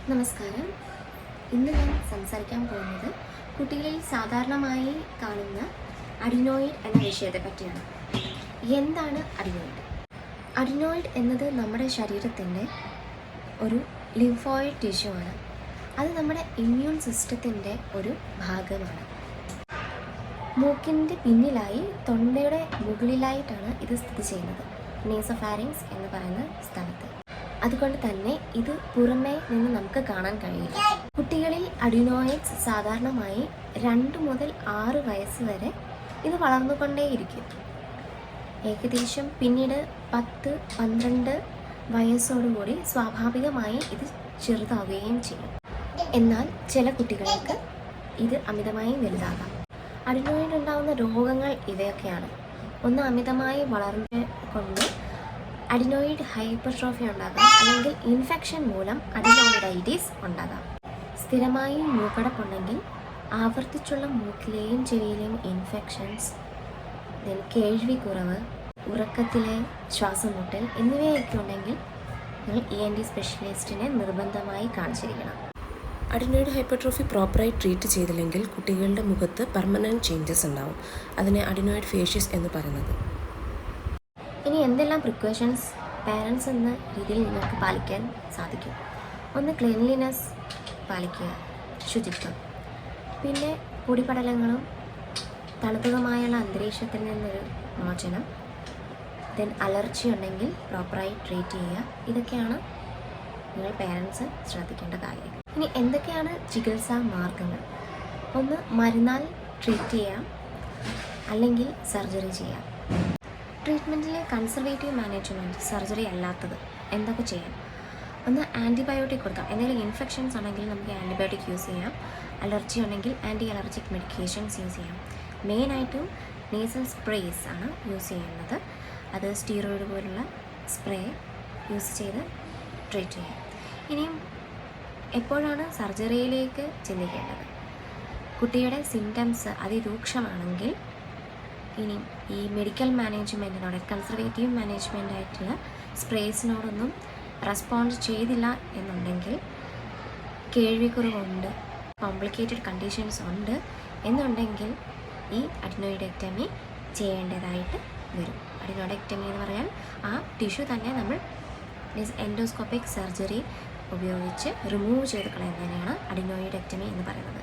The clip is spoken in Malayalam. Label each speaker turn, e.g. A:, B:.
A: നമസ്കാരം. ഇന്ന് ഞാൻ സംസാരിക്കാൻ പോകുന്നത് കുട്ടികളിൽ സാധാരണമായി കാണുന്ന അഡിനോയിഡ് എന്ന വിഷയത്തെ പറ്റിയാണ്. എന്താണ് അഡിനോയിഡ്? അഡിനോയിഡ് എന്നത് നമ്മുടെ ശരീരത്തിൻ്റെ ഒരു ലിംഫോയിഡ് ടിഷ്യൂ ആണ്. അത് നമ്മുടെ ഇമ്മ്യൂൺ സിസ്റ്റത്തിൻ്റെ ഒരു ഭാഗമാണ്. മൂക്കിൻ്റെ പിന്നിലായി തൊണ്ടയുടെ മുകളിലായിട്ടാണ് ഇത് സ്ഥിതി ചെയ്യുന്നത്, നേസോഫാരിങ്സ് എന്ന് പറയുന്ന സ്ഥലത്ത്. അതുകൊണ്ട് തന്നെ ഇത് പുറമേ നിന്ന് നമുക്ക് കാണാൻ കഴിയില്ല. കുട്ടികളിൽ അഡിനോയിഡ്സ് സാധാരണമായി 2 മുതൽ 6 വയസ്സ് വരെ ഇത് വളർന്നുകൊണ്ടേയിരിക്കും. ഏകദേശം പിന്നീട് 10-12 വയസ്സോടുകൂടി സ്വാഭാവികമായി ഇത് ചെറുതാവുകയും ചെയ്യും. എന്നാൽ ചില കുട്ടികൾക്ക് ഇത് അമിതമായി വലുതാകാം. അഡിനോയിഡ് ഉണ്ടാകുന്ന രോഗങ്ങൾ ഇവയൊക്കെയാണ്. ഒന്ന്, അമിതമായി വളർന്നു കൊണ്ട് അഡിനോയിഡ് ഹൈപ്പർട്രോഫി ഉണ്ടാകാം, അല്ലെങ്കിൽ ഇൻഫെക്ഷൻ മൂലം അഡിനോയിഡൈറ്റിസ് ഉണ്ടാകാം. സ്ഥിരമായി മൂക്കടപ്പുണ്ടെങ്കിൽ, ആവർത്തിച്ചുള്ള മൂക്കിലെയും ചെവിയിലെയും ഇൻഫെക്ഷൻസ്, കേൾവിക്കുറവ്, ഉറക്കത്തിലെ ശ്വാസം മുട്ടൽ എന്നിവയൊക്കെ ഉണ്ടെങ്കിൽ നിങ്ങൾ ENT സ്പെഷ്യലിസ്റ്റിനെ നിർബന്ധമായി കാണിച്ചിരിക്കണം.
B: അഡിനോയിഡ് ഹൈപ്പർട്രോഫി പ്രോപ്പറായി ട്രീറ്റ് ചെയ്തില്ലെങ്കിൽ കുട്ടികളുടെ മുഖത്ത് പെർമനൻറ്റ് ചേഞ്ചസ് ഉണ്ടാവും. അതിനെ അഡിനോയിഡ് ഫേഷ്യസ് എന്ന് പറയുന്നത്.
A: ഇനി എന്തെല്ലാം പ്രിക്കോഷൻസ് പാരൻസ് എന്ന രീതിയിൽ നിങ്ങൾക്ക് പാലിക്കാൻ സാധിക്കും? ഒന്ന്, ക്ലീൻലിനെസ് പാലിക്കുക, ശുചിത്വം. പിന്നെ പൊടിപടലങ്ങളും തണുത്തതുമായുള്ള അന്തരീക്ഷത്തിൽ നിന്നൊരു മോചനം. അലർജി ഉണ്ടെങ്കിൽ പ്രോപ്പറായി ട്രീറ്റ് ചെയ്യുക. ഇതൊക്കെയാണ് നിങ്ങൾ പാരൻസ് ശ്രദ്ധിക്കേണ്ട കാര്യങ്ങൾ. ഇനി എന്തൊക്കെയാണ് ചികിത്സാ മാർഗങ്ങൾ? ഒന്ന്, മരുന്നാൽ ട്രീറ്റ് ചെയ്യാം, അല്ലെങ്കിൽ സർജറി ചെയ്യാം. ട്രീറ്റ്മെൻറ്റിലെ കൺസർവേറ്റീവ് മാനേജ്മെൻറ്റ്, സർജറി അല്ലാത്തത് എന്തൊക്കെ ചെയ്യാം? ഒന്ന്, ആൻറ്റിബയോട്ടിക് കൊടുക്കാം. എന്തെങ്കിലും ഇൻഫെക്ഷൻസ് ഉണ്ടെങ്കിൽ നമുക്ക് ആൻറ്റിബയോട്ടിക് യൂസ് ചെയ്യാം. അലർജി ഉണ്ടെങ്കിൽ ആൻറ്റി അലർജിക് മെഡിക്കേഷൻസ് യൂസ് ചെയ്യാം. മെയിനായിട്ടും നേസൽ സ്പ്രേസ് ആണ് യൂസ് ചെയ്യുന്നത്. അത് സ്റ്റീറോയിഡ് പോലുള്ള സ്പ്രേ യൂസ് ചെയ്ത് ട്രീറ്റ് ചെയ്യാം. ഇനിയും എപ്പോഴാണ് സർജറിയിലേക്ക് ചിന്തിക്കേണ്ടത്? കുട്ടിയുടെ സിംറ്റംസ് അതിരൂക്ഷമാണെങ്കിൽ ഇനി ഈ മെഡിക്കൽ മാനേജ്മെൻറ്റിനോട്, കൺസർവേറ്റീവ് മാനേജ്മെൻ്റ് ആയിട്ടുള്ള സ്പ്രേസിനോടൊന്നും റെസ്പോണ്ട് ചെയ്തില്ല എന്നുണ്ടെങ്കിൽ, കേൾവിക്കുറവുണ്ട്, കോംപ്ലിക്കേറ്റഡ് കണ്ടീഷൻസ് ഉണ്ട് എന്നുണ്ടെങ്കിൽ ഈ അഡിനോയിഡക്ടമി ചെയ്യേണ്ടതായിട്ട് വരും. അഡിനോയിഡക്ടമി എന്ന് പറയാൻ ആ ടിഷ്യൂ തന്നെ നമ്മൾ എൻഡോസ്കോപ്പിക് സർജറി ഉപയോഗിച്ച് റിമൂവ് ചെയ്ത് കളയുന്നതിനാണ് അഡിനോയിഡക്ടമി എന്ന് പറയുന്നത്.